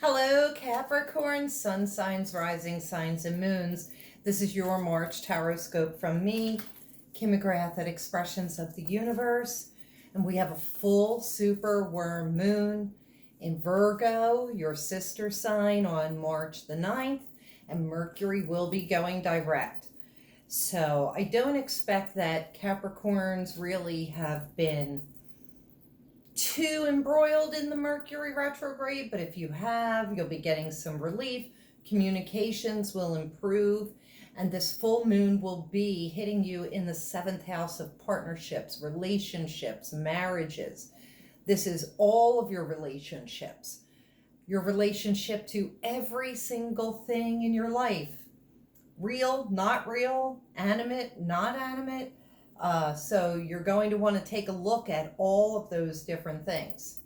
Hello, Capricorn, sun signs, rising signs, and moons. This is your March Horoscope from me, Kim McGrath at Expressions of the Universe. And we have a full super worm moon in Virgo, your sister sign, on March the 9th, and Mercury will be going direct. So I don't expect that Capricorns really have been too embroiled in the Mercury retrograde, but if you have, you'll be getting some relief. Communications will improve, and this full moon will be hitting you in the 7th house of partnerships, relationships, marriages. This is all of your relationships, your relationship to every single thing in your life. Real, not real, animate, not animate. So you're going to want to take a look at all of those different things.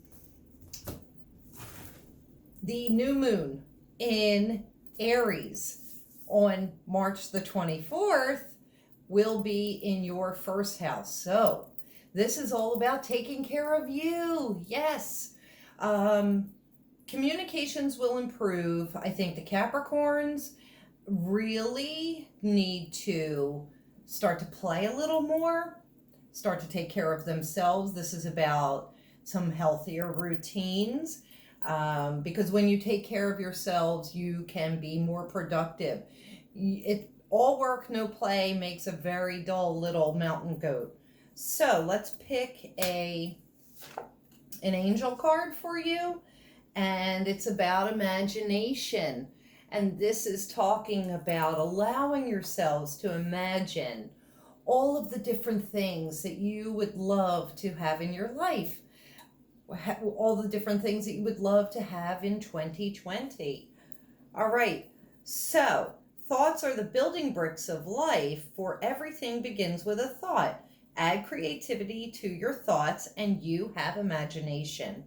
The new moon in Aries on March the 24th will be in your first house. So this is all about taking care of you. Yes. Communications will improve. I think the Capricorns really need to start to play a little more, start to take care of themselves. This is about some healthier routines, because when you take care of yourselves, you can be more productive. All work, no play makes a very dull little mountain goat. So let's pick an angel card for you, and it's about imagination. And this is talking about allowing yourselves to imagine all of the different things that you would love to have in your life, all the different things that you would love to have in 2020. All right, so thoughts are the building bricks of life, for everything begins with a thought. Add creativity to your thoughts and you have imagination.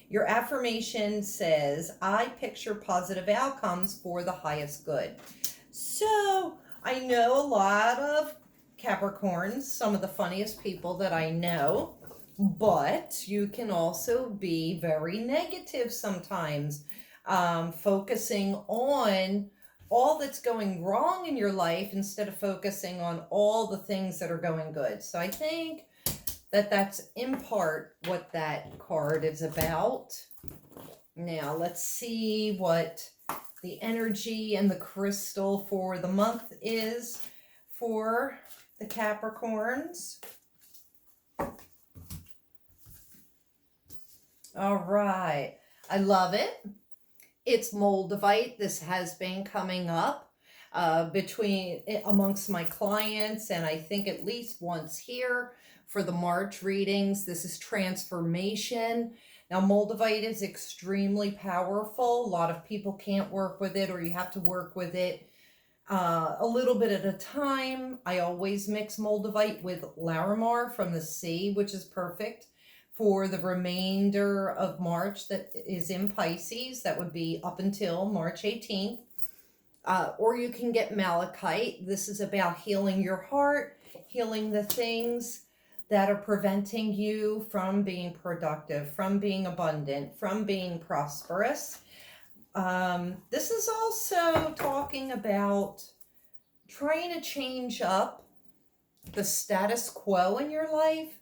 Your affirmation says, I picture positive outcomes for the highest good. So I know a lot of Capricorns, some of the funniest people that I know, but you can also be very negative sometimes, focusing on all that's going wrong in your life instead of focusing on all the things that are going good. So I think that's in part what that card is about. Now let's see what the energy and the crystal for the month is for the Capricorns. All right, I love it. It's Moldavite. This has been coming up amongst my clients, and I think at least once here for the March readings. This is transformation. Now, Moldavite is extremely powerful. A lot of people can't work with it, or you have to work with it a little bit at a time. I always mix Moldavite with Larimar from the sea, which is perfect for the remainder of March that is in Pisces. That would be up until March 18th. Or you can get Malachite. This is about healing your heart, healing the things that are preventing you from being productive, from being abundant, from being prosperous. This is also talking about trying to change up the status quo in your life.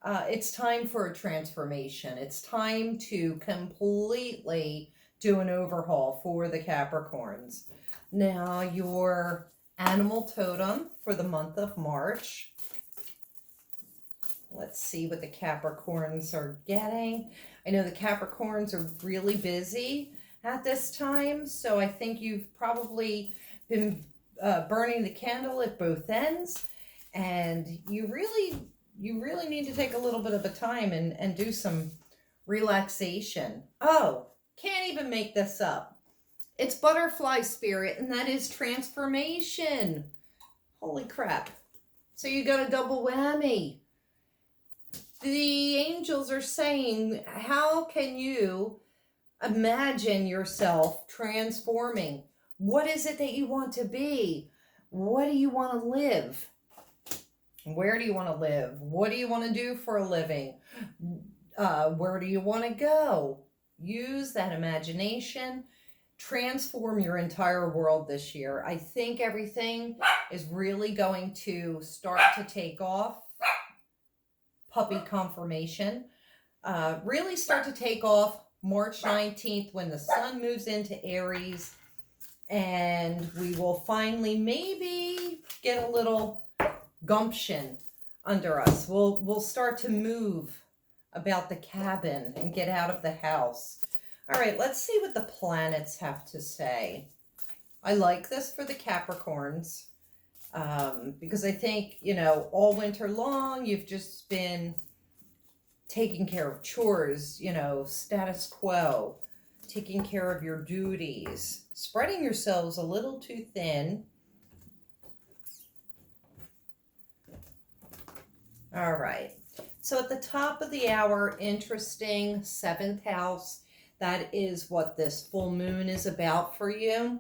It's time for a transformation. It's time to completely do an overhaul for the Capricorns. Now, your animal totem for the month of March. Let's see what the Capricorns are getting. I know the Capricorns are really busy at this time, so I think you've probably been burning the candle at both ends, and you really need to take a little bit of a time and do some relaxation. Oh, can't even make this up. It's butterfly spirit, and that is transformation. Holy crap. So you got a double whammy. The angels are saying, how can you imagine yourself transforming? What is it that you want to be? What do you want to live? Where do you want to live? What do you want to do for a living? Where do you want to go? use that imagination, transform your entire world this year. I think everything is really going to start to take off. Puppy confirmation. Really start to take off March 19th when the sun moves into Aries, and we will finally maybe get a little gumption under us. We'll start to move about the cabin and get out of the house. All right, let's see what the planets have to say. I like this for the Capricorns because I think, you know, all winter long you've just been taking care of chores, you know, status quo, taking care of your duties, spreading yourselves a little too thin. All right. So at the top of the hour, interesting, 7th house. That is what this full moon is about for you.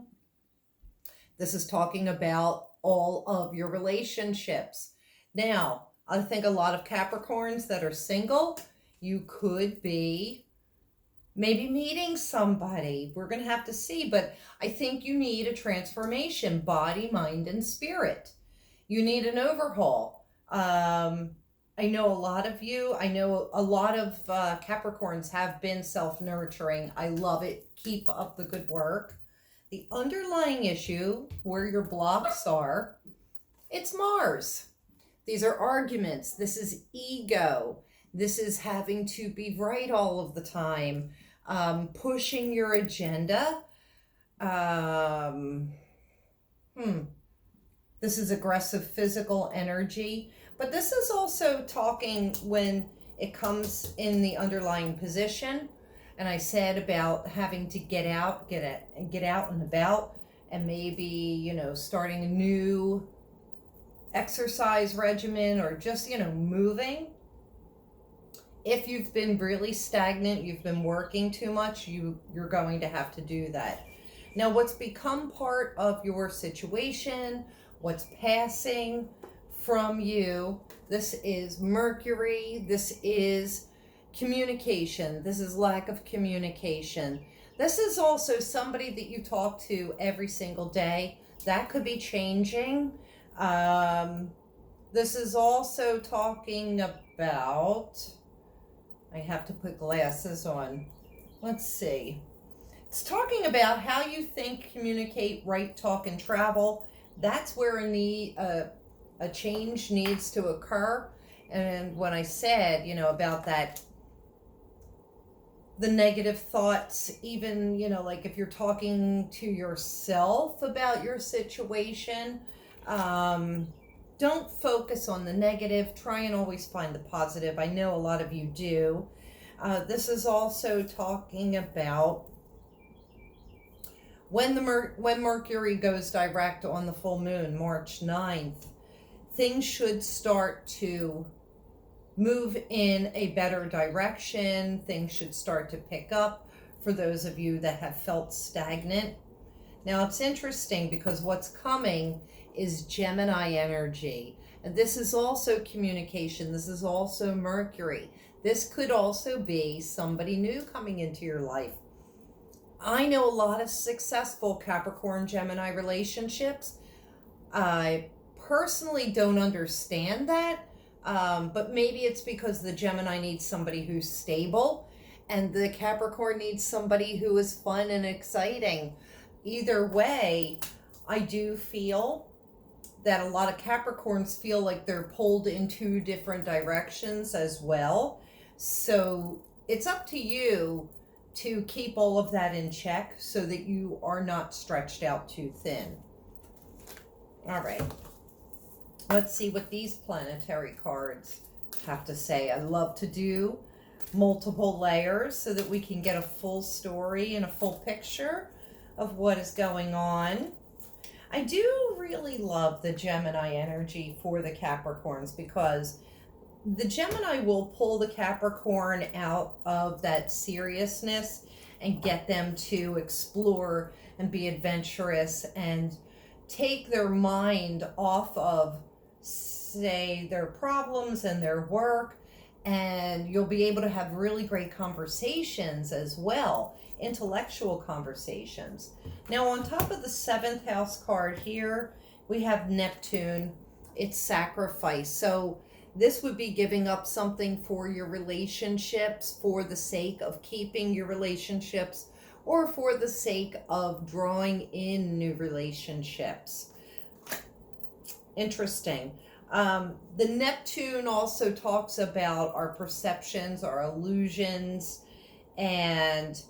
This is talking about all of your relationships. Now, I think a lot of Capricorns that are single, you could be maybe meeting somebody. We're going to have to see, but I think you need a transformation, body, mind, and spirit. You need an overhaul. I know a lot of you, I know a lot of Capricorns have been self-nurturing. I love it. Keep up the good work. The underlying issue, where your blocks are, it's Mars. These are arguments. This is ego. This is having to be right all of the time, pushing your agenda. This is aggressive physical energy. But this is also talking when it comes in the underlying position. And I said about having to get out and about, and maybe, you know, starting a new exercise regimen, or just, you know, moving. If you've been really stagnant, you've been working too much, you're going to have to do that. Now, what's become part of your situation, what's passing from you, this is Mercury, this is communication, this is lack of communication. This is also somebody that you talk to every single day. That could be changing. This is also talking about, I have to put glasses on. Let's see. It's talking about how you think, communicate, write, talk, and travel. That's where a change needs to occur. And when I said, you know, about that, the negative thoughts, even, you know, like if you're talking to yourself about your situation, don't focus on the negative. Try and always find the positive. I know a lot of you do. This is also talking about when Mercury goes direct on the full moon, March 9th, things should start to move in a better direction. Things should start to pick up for those of you that have felt stagnant. Now, it's interesting because what's coming is Gemini energy. And this is also communication. This is also Mercury. This could also be somebody new coming into your life. I know a lot of successful Capricorn Gemini relationships. I personally don't understand that, but maybe it's because the Gemini needs somebody who's stable and the Capricorn needs somebody who is fun and exciting. Either way, I do feel that a lot of Capricorns feel like they're pulled in two different directions as well. So it's up to you to keep all of that in check so that you are not stretched out too thin. All right. Let's see what these planetary cards have to say. I love to do multiple layers so that we can get a full story and a full picture of what is going on. I do really love the Gemini energy for the Capricorns because the Gemini will pull the Capricorn out of that seriousness and get them to explore and be adventurous and take their mind off of, say, their problems and their work, and you'll be able to have really great conversations as well, intellectual conversations. Now, on top of the seventh house card here, we have Neptune. It's sacrifice. So this would be giving up something for your relationships for the sake of keeping your relationships, or for the sake of drawing in new relationships. Interesting. The Neptune also talks about our perceptions, our illusions, and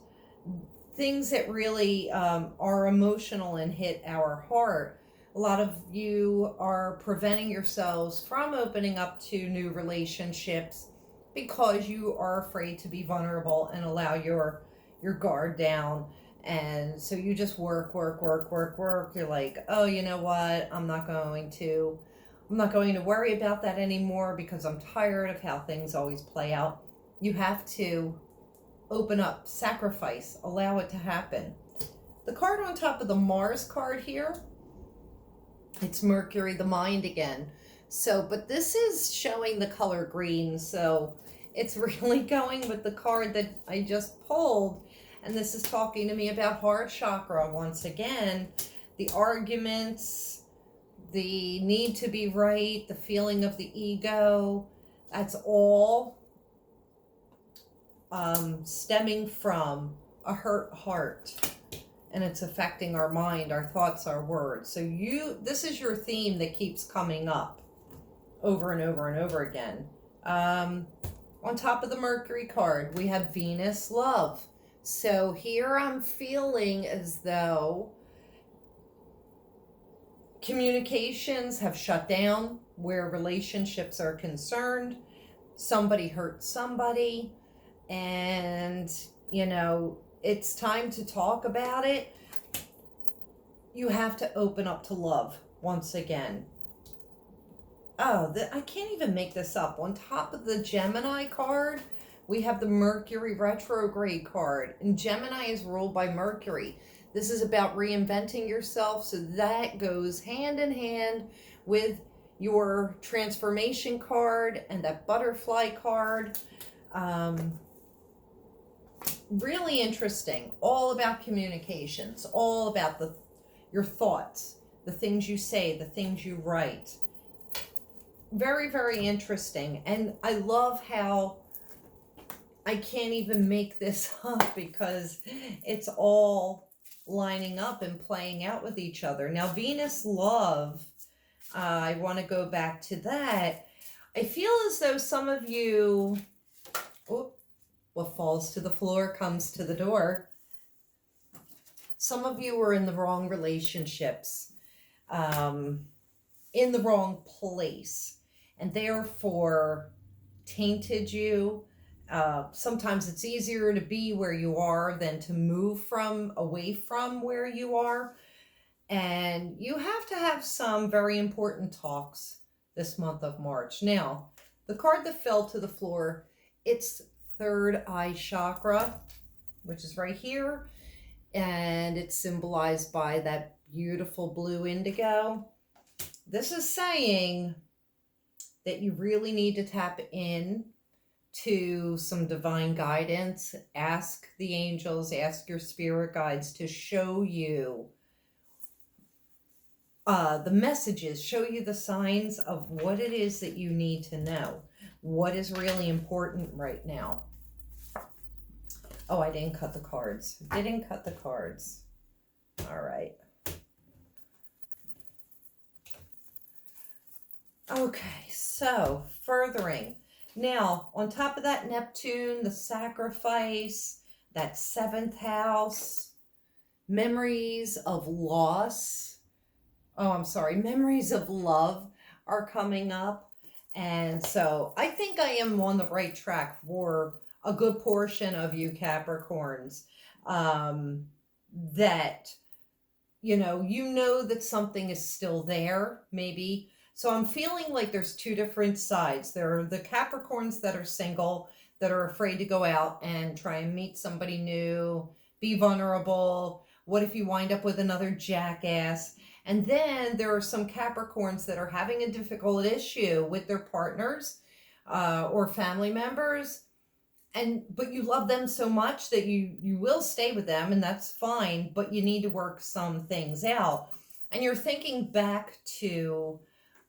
things that really are emotional and hit our heart. A lot of you are preventing yourselves from opening up to new relationships because you are afraid to be vulnerable and allow your guard down. And so you just work. You're like, oh, you know what? I'm not going to worry about that anymore because I'm tired of how things always play out. You have to open up, sacrifice, allow it to happen. The card on top of the Mars card here, it's Mercury, the mind again. So, but this is showing the color green, so it's really going with the card that I just pulled. And this is talking to me about heart chakra once again. The arguments, the need to be right, the feeling of the ego, that's all stemming from a hurt heart. And it's affecting our mind, our thoughts, our words. So this is your theme that keeps coming up over and over and over again. On top of the Mercury card, we have Venus, love. So here I'm feeling as though communications have shut down where relationships are concerned. Somebody hurt somebody, and it's time to talk about it. You have to open up to love once again. Oh, I can't even make this up. On top of the Gemini card, we have the Mercury retrograde card, and Gemini is ruled by Mercury. This is about reinventing yourself, so that goes hand in hand with your transformation card and that butterfly card. Really interesting. All about communications, all about your thoughts, the things you say, the things you write. Very, very interesting. And I love how I can't even make this up because it's all lining up and playing out with each other. Now, Venus love, I want to go back to that. I feel as though some of you, what falls to the floor comes to the door. Some of you were in the wrong relationships, in the wrong place, and therefore tainted you. Sometimes it's easier to be where you are than to move away from where you are. And you have to have some very important talks this month of March. Now, the card that fell to the floor, it's third eye chakra, which is right here. And it's symbolized by that beautiful blue indigo. This is saying that you really need to tap in to some divine guidance. Ask the angels, ask your spirit guides to show you the messages, show you the signs of what it is that you need to know, what is really important right now. Oh, I didn't cut the cards. All right. Okay, so furthering. Now, on top of that Neptune, the sacrifice, that seventh house, memories of loss. Memories of love are coming up. And so I think I am on the right track for a good portion of you Capricorns, that, you know that something is still there, maybe. So I'm feeling like there's two different sides. There are the Capricorns that are single, that are afraid to go out and try and meet somebody new, be vulnerable. What if you wind up with another jackass? And then there are some Capricorns that are having a difficult issue with their partners, or family members, but you love them so much that you will stay with them, and that's fine, but you need to work some things out. And you're thinking back to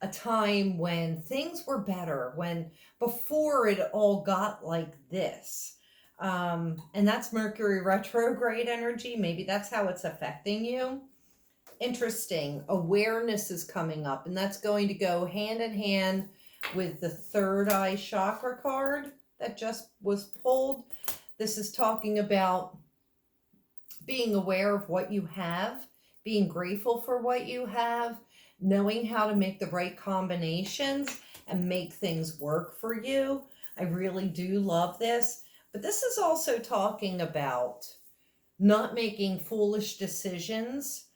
a time when things were better, when before it all got like this. And that's Mercury retrograde energy. Maybe that's how it's affecting you. Interesting. Awareness is coming up, and that's going to go hand in hand with the third eye chakra card that just was pulled. This is talking about being aware of what you have, being grateful for what you have, knowing how to make the right combinations and make things work for you. I really do love this. But this is also talking about not making foolish decisions,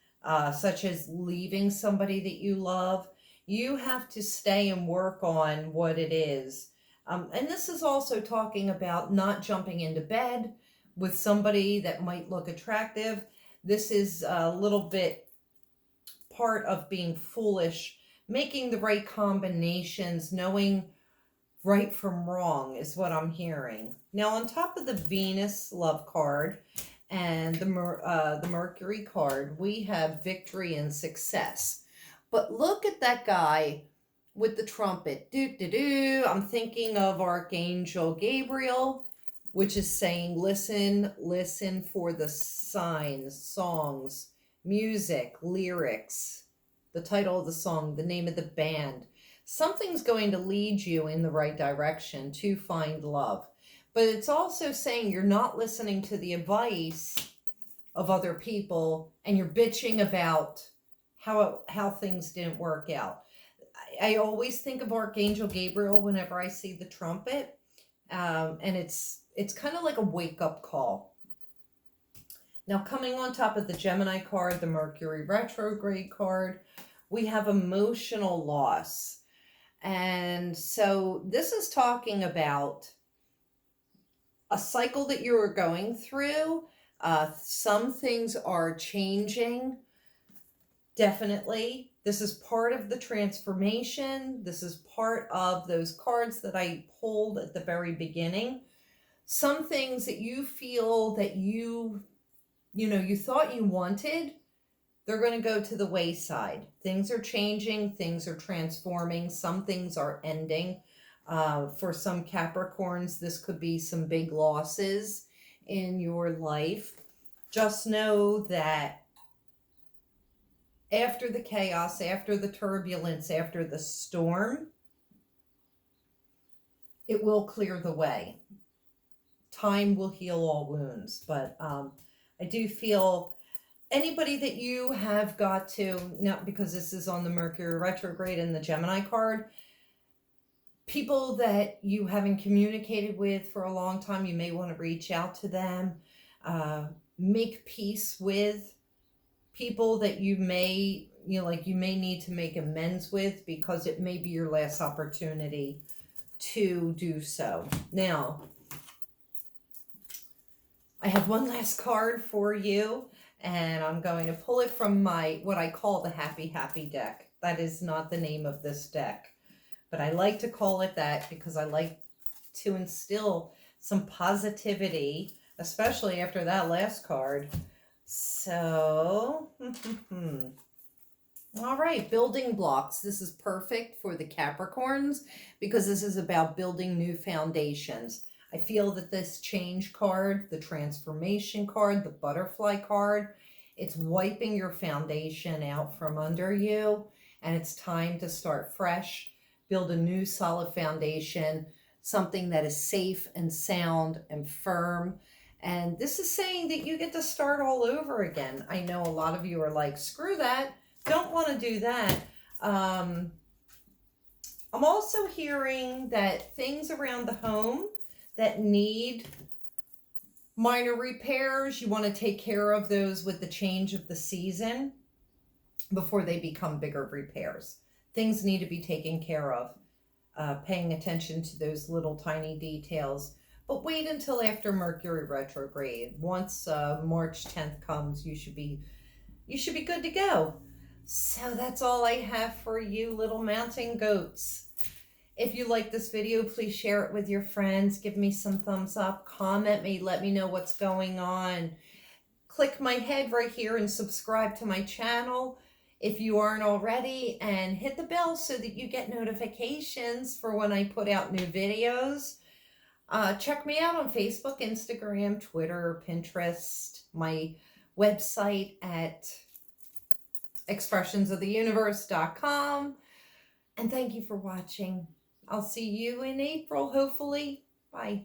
such as leaving somebody that you love. You have to stay and work on what it is. And this is also talking about not jumping into bed with somebody that might look attractive. This is a little bit part of being foolish, making the right combinations, knowing right from wrong is what I'm hearing. Now, on top of the Venus love card and the Mercury card, we have victory and success. But look at that guy with the trumpet. I'm thinking of Archangel Gabriel, which is saying, listen, listen for the signs, songs, music, lyrics, the title of the song, the name of the band. Something's going to lead you in the right direction to find love. But it's also saying you're not listening to the advice of other people and you're bitching about how things didn't work out. I always think of Archangel Gabriel whenever I see the trumpet, and it's kind of like a wake-up call. Now, coming on top of the Gemini card, the Mercury retrograde card, we have emotional loss. And so this is talking about a cycle that you are going through. Some things are changing, definitely. This is part of the transformation. This is part of those cards that I pulled at the very beginning. Some things that you feel that you thought you wanted, they're going to go to the wayside. Things are changing. Things are transforming. Some things are ending. For some Capricorns, this could be some big losses in your life. Just know that after the chaos, after the turbulence, after the storm, it will clear the way. Time will heal all wounds. But I do feel anybody that you have got to, now because this is on the Mercury retrograde and the Gemini card, people that you haven't communicated with for a long time, you may want to reach out to them, make peace with people that you may need to make amends with, because it may be your last opportunity to do so. Now, I have one last card for you, and I'm going to pull it from my, what I call the Happy Happy deck. That is not the name of this deck, but I like to call it that because I like to instill some positivity, especially after that last card. So, all right, building blocks. This is perfect for the Capricorns because this is about building new foundations. I feel that this change card, the transformation card, the butterfly card, it's wiping your foundation out from under you, and it's time to start fresh, build a new solid foundation, something that is safe and sound and firm. And this is saying that you get to start all over again. I know a lot of you are like, screw that, don't want to do that. I'm also hearing that things around the home that need minor repairs, you want to take care of those with the change of the season before they become bigger repairs. Things need to be taken care of, paying attention to those little tiny details. But wait until after Mercury retrograde. Once March 10th comes, you should be good to go. So that's all I have for you, little mountain goats. If you like this video, please share it with your friends. Give me some thumbs up. Comment me. Let me know what's going on. Click my head right here and subscribe to my channel if you aren't already. And hit the bell so that you get notifications for when I put out new videos. Check me out on Facebook, Instagram, Twitter, Pinterest, my website at expressionsoftheuniverse.com. And thank you for watching. I'll see you in April, hopefully. Bye.